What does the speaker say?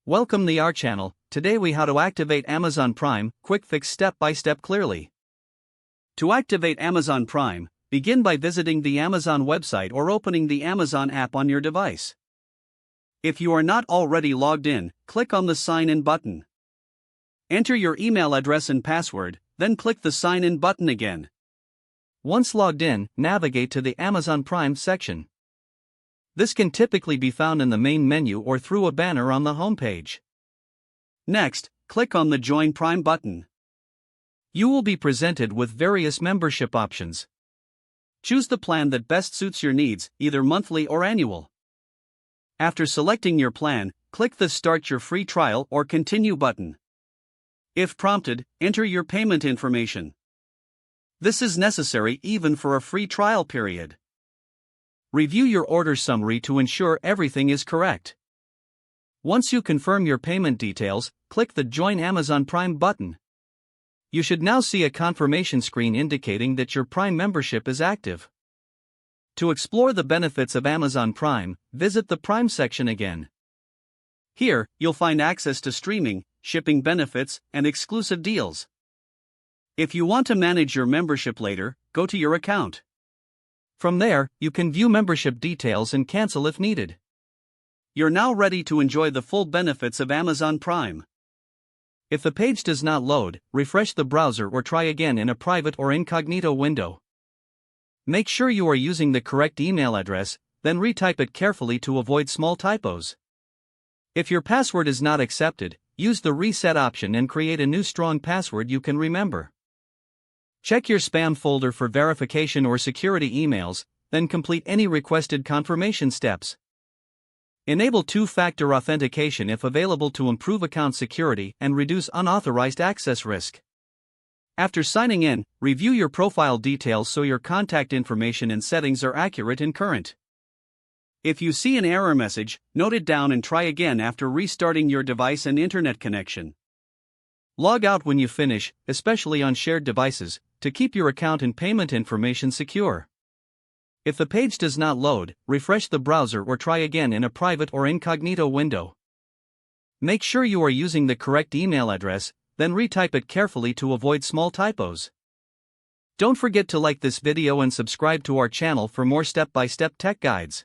Welcome to our channel. Today we how to activate Amazon Prime, quick fix step by step clearly. To activate Amazon Prime, begin by visiting the Amazon website or opening the Amazon app on your device. If you are not already logged in, click on the sign in button. Enter your email address and password, then click the sign in button again. Once logged in, navigate to the Amazon Prime section. This can typically be found in the main menu or through a banner on the homepage. Next, click on the Join Prime button. You will be presented with various membership options. Choose the plan that best suits your needs, either monthly or annual. After selecting your plan, click the Start Your Free Trial or Continue button. If prompted, enter your payment information. This is necessary even for a free trial period. Review your order summary to ensure everything is correct. Once you confirm your payment details, click the Join Amazon Prime button. You should now see a confirmation screen indicating that your Prime membership is active. To explore the benefits of Amazon Prime, visit the Prime section again. Here, you'll find access to streaming, shipping benefits, and exclusive deals. If you want to manage your membership later, go to your account. From there, you can view membership details and cancel if needed. You're now ready to enjoy the full benefits of Amazon Prime. If the page does not load, refresh the browser or try again in a private or incognito window. Make sure you are using the correct email address, then retype it carefully to avoid small typos. If your password is not accepted, use the reset option and create a new strong password you can remember. Check your spam folder for verification or security emails, then complete any requested confirmation steps. Enable two-factor authentication if available to improve account security and reduce unauthorized access risk. After signing in, review your profile details so your contact information and settings are accurate and current. If you see an error message, note it down and try again after restarting your device and internet connection. Log out when you finish, especially on shared devices, to keep your account and payment information secure. If the page does not load, refresh the browser or try again in a private or incognito window. Make sure you are using the correct email address, then retype it carefully to avoid small typos. Don't forget to like this video and subscribe to our channel for more step-by-step tech guides.